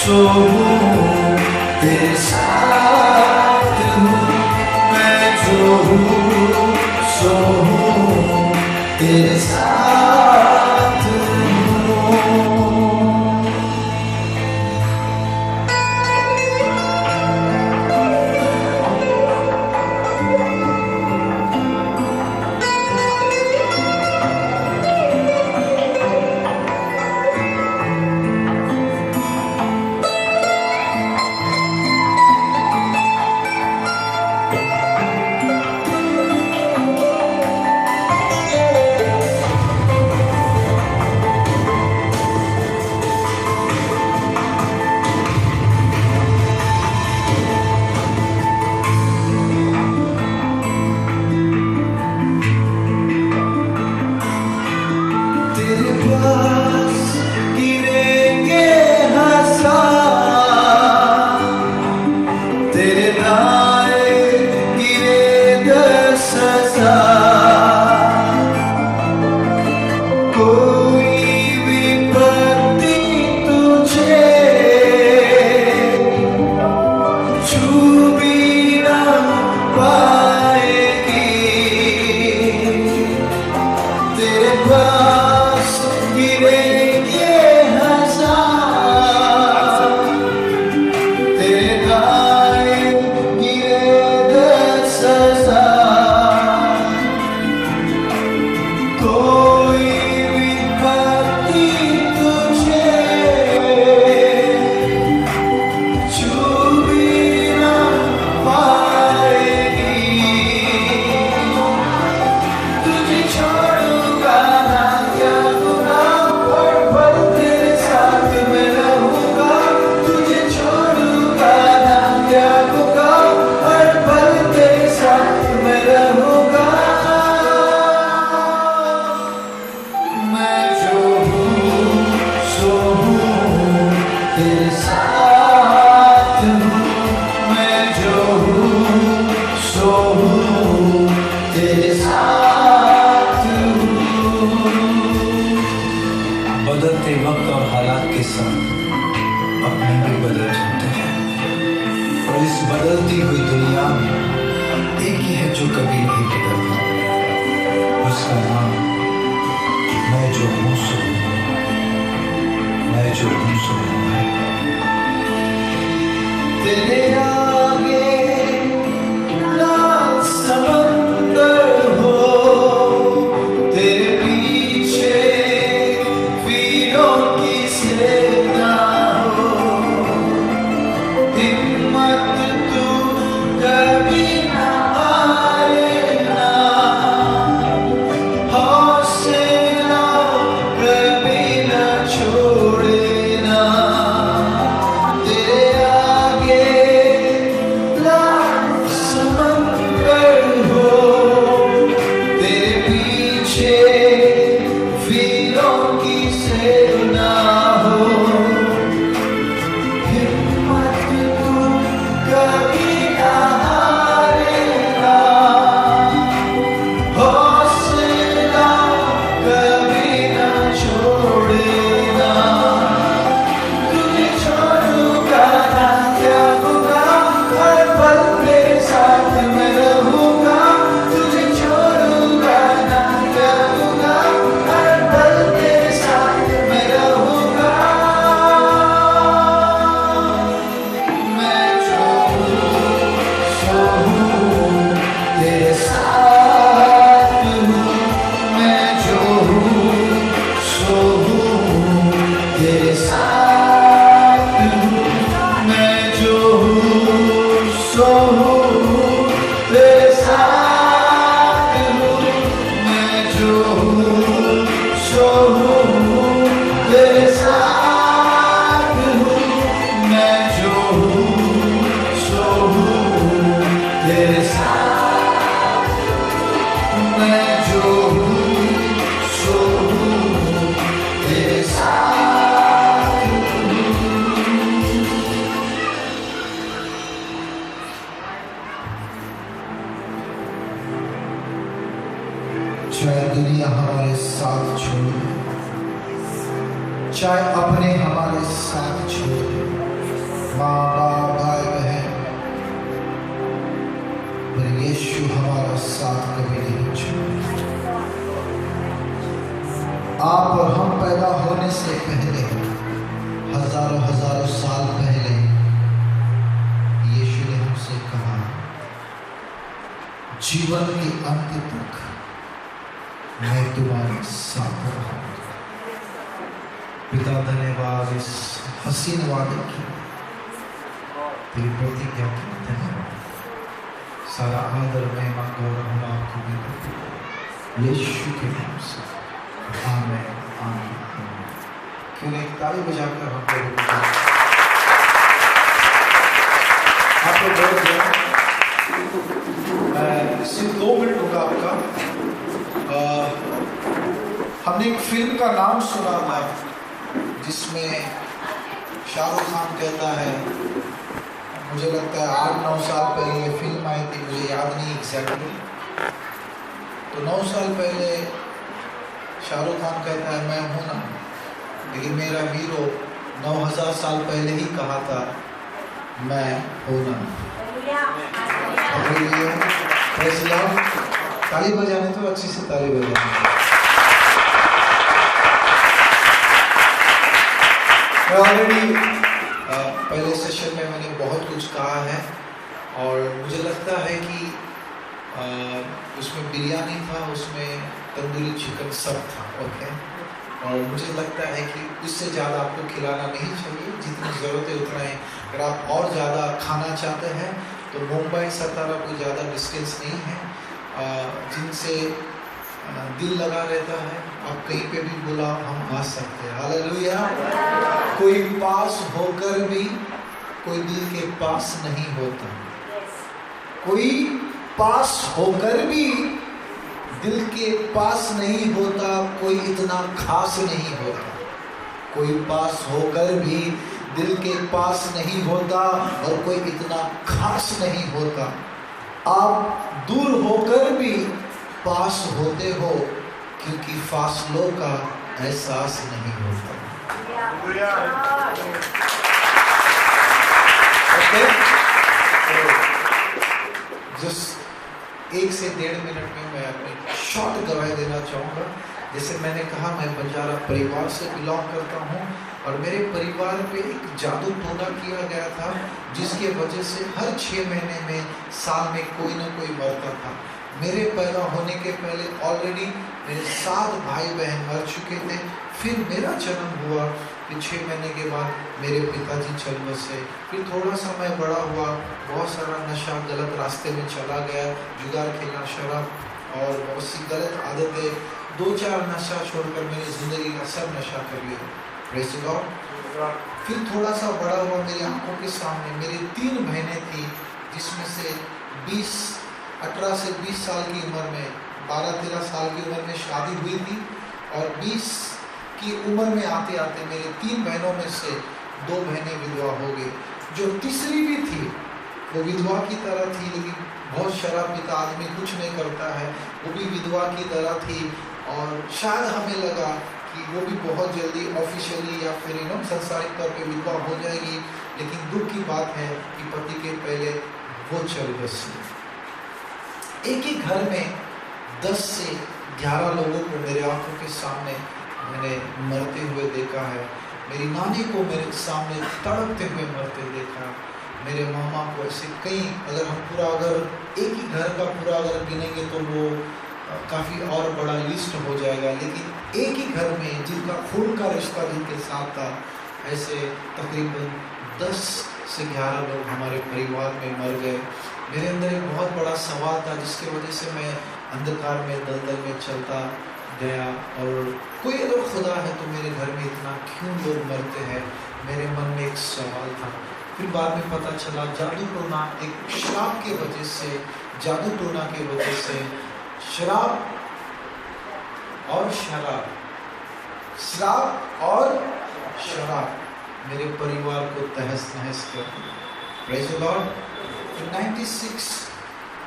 सो हूँ तेरे साथ हूँ, मैं जो हूँ सो हूँ तेरे साथ हूँ। बदलते वक्त और हालात के साथ अपने भी बदल जाते हैं, और इस बदलती हुई दुनिया में एक ही है जो कभी नहीं बदलता, उसका नाम मैं जो हूँ सो हूँ, मैं जो हूँ सो हूँ। तेरे आगे लाख समंदर हो, तेरे पीछे वीरों की सेना हो, हिम्मत तू कभी ना हारेना, हौसला कभी ना छोड़ना। तेरे आगे लाख समंदर हो, तेरे पीछे वीरों की सेना हो, हिम्मत तू कभी ना हारेगा, हौसला कभी ना छोड़ेगा। तुझे छोड़ूंगा ना त्यागूंगा, हर पल तेरे साथ मैं रहूंगा। तुझे छोड़ूंगा ना त्यागूंगा, हर पल तेरे साथ मैं रहूंगा। मैं जो हूँ सो हूँ तेरे साथ हूँ, मैं जो हूँ सो हूँ तेरे साथ हूँ, मैं जो हूँ सो हूँ तेरे साथ हूँ, मैं जो हूँ सो हूँ तेरे साथ हूँ, मैं जो हूँ सो हूँ तेरे साथ, मैं जो हूँ सो हूँ तेरे साथ हूँ। चाहे दुनिया हमारे साथ छोड़े, चाहे अपने हमारे साथ छोड़े, माँ बाप भाई बहन, पर यीशु हमारा साथ कभी नहीं छोड़ा। आप और हम पैदा होने से पहले, हजारों हजारों साल पहले, यीशु ने हमसे कहा जीवन के अंत तक मैं तुम्हारे साथ रहूंगा। पिता धन्यवाद इस हसीन वादे की, तेरी प्रतिज्ञा की धन्यवाद। सारा आदर महिमा गौरव हम आपको भी देते हैं यीशु के नाम से, आमीन आमीन आमीन। क्यों नहीं ताली बजाकर हम लोग आप लोग बैठ जाए। सिर्फ 2 मिनट होगा आपका। हमने एक फिल्म का नाम सुना था जिसमें शाहरुख खान कहता है, मुझे लगता है 8-9 साल पहले ये फिल्म आई थी, मुझे याद नहीं एग्जैक्टली। तो 9 साल पहले शाहरुख खान कहता है मैं हूँ ना, लेकिन मेरा हीरो 9000 साल पहले ही कहा था मैं हूँ ना। ताली बजाने तो अच्छी से ताली बजाने। मैं ऑलरेडी पहले सेशन में मैंने बहुत कुछ कहा है और मुझे लगता है कि उसमें बिरयानी था, उसमें तंदूरी चिकन सब था, ओके। और मुझे लगता है कि इससे ज़्यादा आपको खिलाना नहीं चाहिए, जितनी ज़रूरत है उतना ही। अगर आप और ज़्यादा खाना चाहते हैं तो मुंबई सतारा कोई ज़्यादा डिस्टेंस नहीं है, जिनसे दिल लगा रहता है, आप कहीं पे भी बुलाओ हम आ सकते हैं। हालेलुया। कोई पास होकर भी कोई दिल के पास नहीं होता, कोई पास होकर भी दिल के पास नहीं होता, कोई इतना खास नहीं होता। कोई पास होकर भी दिल के पास नहीं होता और कोई इतना खास नहीं होता। आप दूर होकर भी पास होते हो क्योंकि फासलों का एहसास नहीं होता। ओके, जस्ट 1 से 1.5 मिनट में मैं अपनी शॉर्ट गवाही देना चाहूँगा। जैसे मैंने कहा, मैं बंजारा परिवार से बिलोंग करता हूँ और मेरे परिवार पे एक जादू टोना किया गया था, जिसके वजह से हर 6 महीने में, साल में कोई ना कोई मरता था। मेरे पैदा होने के पहले ऑलरेडी मेरे 7 भाई बहन मर चुके थे। फिर मेरा जन्म हुआ, फिर 6 महीने के बाद मेरे पिताजी चल बसे। फिर थोड़ा सा मैं बड़ा हुआ, बहुत सारा नशा, गलत रास्ते में चला गया, जुगार खेलना, शराब और बहुत सी गलत आदतें। 2-4 नशा छोड़कर मैंने ज़िंदगी का सब नशा कर लिया। Praise God. फिर थोड़ा सा बड़ा हुआ, मेरी आंखों के सामने मेरी 3 बहनें थी, जिसमें से 18 से 20 साल की उम्र में, 12-13 साल की उम्र में शादी हुई थी और 20 की उम्र में आते आते मेरे 3 बहनों में से 2 बहनें विधवा हो गई। जो तीसरी भी थी वो विधवा की तरह थी, लेकिन बहुत शराब पीता आदमी, कुछ नहीं करता है, वो भी विधवा की तरह थी। और शायद हमें लगा कि वो भी बहुत जल्दी ऑफिशियली या फिर सांसारिक तौर पे विधवा हो जाएगी, लेकिन दुख की बात है कि पति के पहले वो चल बसी। एक ही घर में 10 से 11 लोगों को मेरे आंखों के सामने मैंने मरते हुए देखा है। मेरी नानी को मेरे सामने तड़पते हुए मरते देखा। मेरे मामा को ऐसे कई, अगर हम अगर एक ही घर का पूरा अगर गिनेंगे तो वो काफ़ी और बड़ा लिस्ट हो जाएगा, लेकिन एक ही घर में जिनका खून का रिश्ता जिनके साथ था, ऐसे तकरीबन 10 से 11 लोग हमारे परिवार में मर गए। मेरे अंदर एक बहुत बड़ा सवाल था, जिसकी वजह से मैं अंधकार में, दलदल में चलता गया। और कोई अगर खुदा है तो मेरे घर में इतना क्यों लोग मरते हैं, मेरे मन में एक सवाल था। फिर बाद में पता चला जादू टोना, एक श्राप के वजह से, जादू टोना के वजह से श्राप और शराब, श्राप और शराब मेरे परिवार को तहस नहस कर दिया। Praise the Lord. 21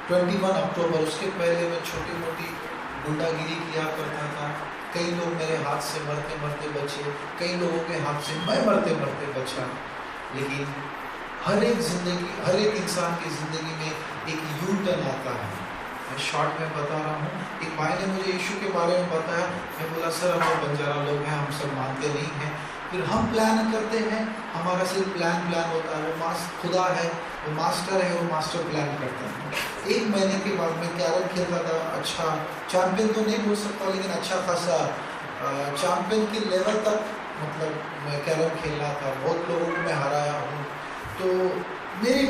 अक्टूबर, उसके पहले मैं छोटी मोटी गुंडागिरी किया करता था। कई लोग मेरे हाथ से मरते मरते बचे, कई लोगों के हाथ से मैं मरते मरते बचा। लेकिन हर एक इंसान की ज़िंदगी में एक यू टर्न आता है। मैं शॉर्ट में बता रहा हूँ। एक भाई ने मुझे यीशु के बारे में बताया। मैं बोला सर हम लोग बंजारा लोग हैं, हम सब मानते नहीं हैं। फिर हम प्लान करते हैं, हमारा सिर्फ प्लान होता है। वो खुदा है, वो मास्टर है, वो मास्टर प्लान करता है। 1 महीने के बाद मैं कैरम खेलता था। अच्छा चैंपियन तो नहीं बोल सकता, लेकिन अच्छा खासा चैंपियन के लेवल तक मतलब मैं कैरम खेलना था। बहुत लोगों को मैं हराया हूँ। तो मेरे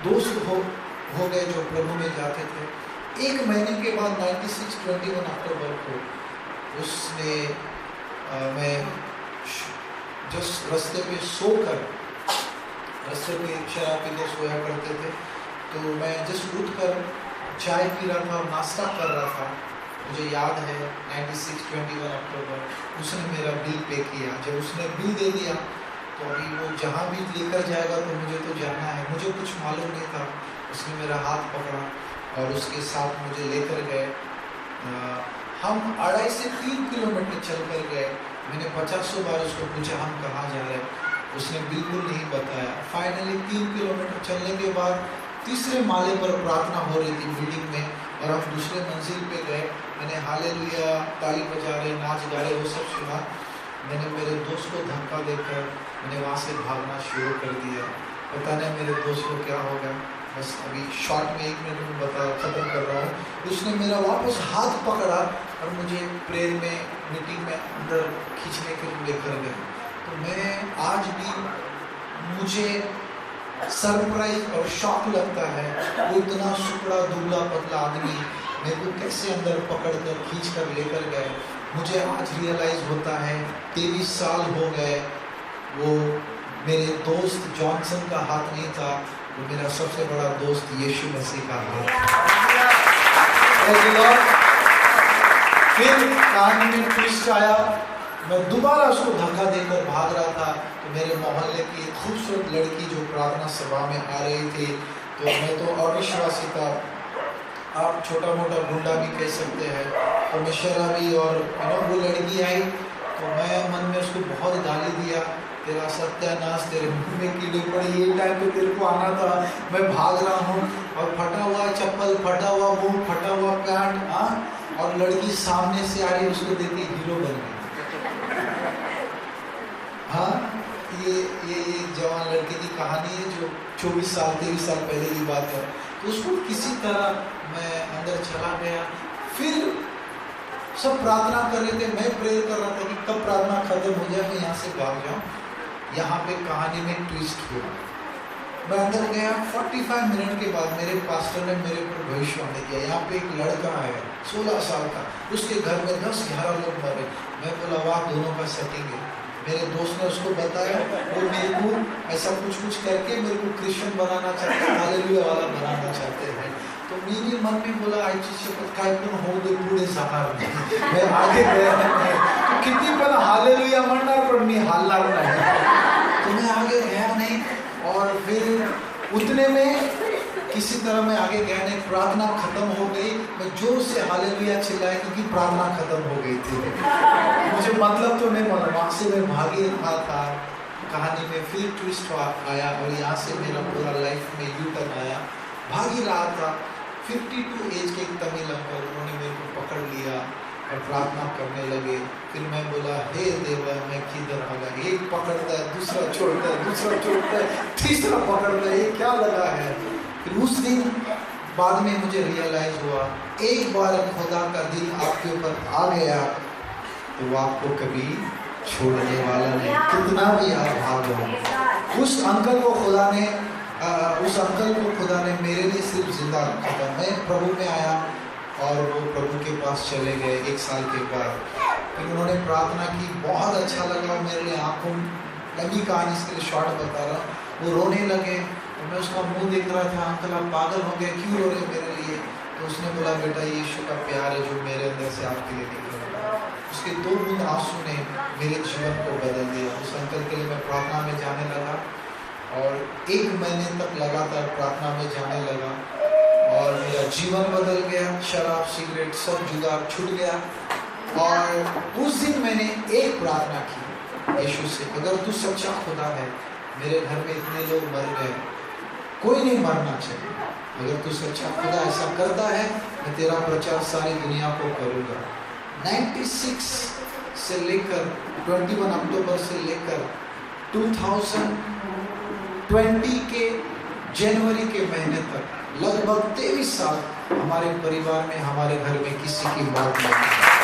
दोस्त हो गए जो प्रभु में जाते थे। 1 महीने के बाद 21 अक्टूबर को उसने मैं जस्ट रास्ते पे सोकर, रास्ते पे शराब पी के सोया करते थे, तो मैं जस्ट उठकर चाय पी रहा था और नाश्ता कर रहा था। मुझे याद है 21 अक्टूबर उसने मेरा बिल पे किया। जब उसने बिल दे दिया तो अभी वो जहाँ भी लेकर जाएगा तो मुझे तो जाना है। मुझे कुछ मालूम नहीं था। उसने मेरा हाथ पकड़ा और उसके साथ मुझे लेकर गए। हम 2.5 से 3 किलोमीटर चल कर गए। मैंने 50 बार उसको पूछा हम कहाँ जा रहे हैं। उसने बिल्कुल नहीं बताया। फाइनली 3 किलोमीटर चलने के बाद तीसरे माले पर प्रार्थना हो रही थी बिल्डिंग में, और हम दूसरे मंजिल पे गए। मैंने हालेलुया, ताली बजा रहे, नाच गा रहे, वो सब सुना। मैंने मेरे दोस्त को धक्का देकर मैंने वहाँ से भागना शुरू कर दिया। पता नहीं मेरे दोस्त को क्या होगा। बस अभी शॉर्ट में 1 मिनट में ख़त्म कर रहा हूँ। उसने मेरा वापस हाथ पकड़ा और मुझे प्रेयर में, मीटिंग में अंदर खींचने के लिए लेकर गए। तो मैं आज भी, मुझे सरप्राइज और शॉक लगता है वो इतना सुकड़ा दुबला पतला आदमी मेरे को कैसे अंदर पकड़कर खींच कर लेकर गए। मुझे आज रियलाइज होता है 23 साल हो गए। वो मेरे दोस्त जॉनसन का हाथ नहीं था, वो मेरा सबसे बड़ा दोस्त यीशु मसीह का हाथ। फिर कहानी में ट्विस्ट आया। मैं दोबारा उसको धक्का देकर भाग रहा था तो मेरे मोहल्ले की एक खूबसूरत लड़की जो प्रार्थना सभा में आ रही थी, तो मैं तो अविश्वासी था, आप छोटा मोटा गुंडा भी कह सकते हैं। तो मैं शराबी और वो लड़की आई तो मैं मन में उसको बहुत गाली दिया, तेरा सत्यानाश, तेरे मुंह में कीड़े पड़ी, ये टाइम पे तेरे को आना था। मैं भाग रहा हूँ और फटा हुआ चप्पल, फटा हुआ मुंह, फटा हुआ पैंट, और लड़की सामने से आ रही, उसको देख के हीरो बन गई। हाँ, ये जवान लड़के की कहानी है जो 23 साल पहले की बात है। तो उसको किसी तरह मैं अंदर चला गया। फिर सब प्रार्थना कर रहे थे, मैं प्रेयर कर रहा था कि कब प्रार्थना खत्म हो जाए मैं यहाँ से भाग जाऊँ। यहाँ पे कहानी में ट्विस्ट हुआ। मैं अंदर गया, 45 मिनट के बाद मेरे पास्टर ने मेरे पर भविष्यवाणी किया। यहाँ पे एक लड़का है 16 साल का, उसके घर में 10-11 लोग मरे। मैं बोला वाह, दोनों का सेटिंग है। मेरे दोस्त ने उसको बताया, वो मेरे को ऐसा कुछ करके मेरे को क्रिश्चियन बनाना चाहते हैं, हालेलुया वाला बनाना चाहते हैं। तो मेरे मन में बोला आईची शपथ काय पण हो दे पुढे जाणार नाही, मैं आगे गया नहीं। तो कितनी पण हालेलुया म्हणणार पण मी हालणार नहीं। तो मैं आगे गया नहीं, और फिर उतने में किसी तरह मैं आगे गया नहीं। प्रार्थना खत्म हो गई, मैं जोर से हालेलुया चिल्लाया क्योंकि प्रार्थना खत्म हो गई थी। मुझे मतलब तो नहीं मालूम, वहाँ से मैं भागे रहा था। कहानी में फिर ट्विस्ट आया और यहाँ से मेरा पूरा लाइफ में यू टर्न आया। भाग ही रहा था, 52 एज के एक तमिल अंकल, उन्होंने मेरे को पकड़ लिया और प्रार्थना करने लगे। फिर मैं बोला हे देवा, मैं किधर आ गया। एक पकड़ता है, दूसरा छोड़ता है, दूसरा छोड़ता है, तीसरा पकड़ता है, ये क्या लगा है। फिर उस दिन बाद में मुझे रियलाइज हुआ, एक बार खुदा का दिल आपके ऊपर आ गया तो वो आपको कभी छोड़ने वाला नहीं, कितना भी आप भागो। उस अंकल को खुदा ने मेरे लिए सिर्फ जिंदा रखा था। मैं प्रभु में आया और वो प्रभु के पास चले गए 1 साल के बाद। फिर उन्होंने प्रार्थना की, बहुत अच्छा लगा मेरे लिए। आंखों लगी कहानी, इसके लिए शॉर्ट बता रहा। वो रोने लगे, मैं उसका मुंह देख रहा था। अंकल आप पागल हो गए, क्यों रो रहे मेरे लिए। तो उसने बोला बेटा ये यीशु का प्यार है जो मेरे अंदर से आपके लिए निकल रहा है। उसके 2 बूंद आंसू ने मेरे जीवन को बदल दिया। उस अंकल के लिए मैं प्रार्थना में जाने लगा और 1 महीने तक लगातार प्रार्थना में जाने लगा और मेरा जीवन बदल गया। शराब सिगरेट सब जुगाड़ छूट गया। और उस दिन मैंने एक प्रार्थना की यीशु से, अगर तू सच्चा खुदा है, मेरे घर में इतने लोग मर गए, कोई नहीं मरना चाहिए। अगर तू सच्चा खुदा ऐसा करता है, मैं तेरा प्रचार सारी दुनिया को करूँगा। 96 से लेकर 21 अक्टूबर से लेकर 2020 के जनवरी के महीने तक लगभग 23 साल हमारे परिवार में, हमारे घर में किसी की मौत नहीं हुई।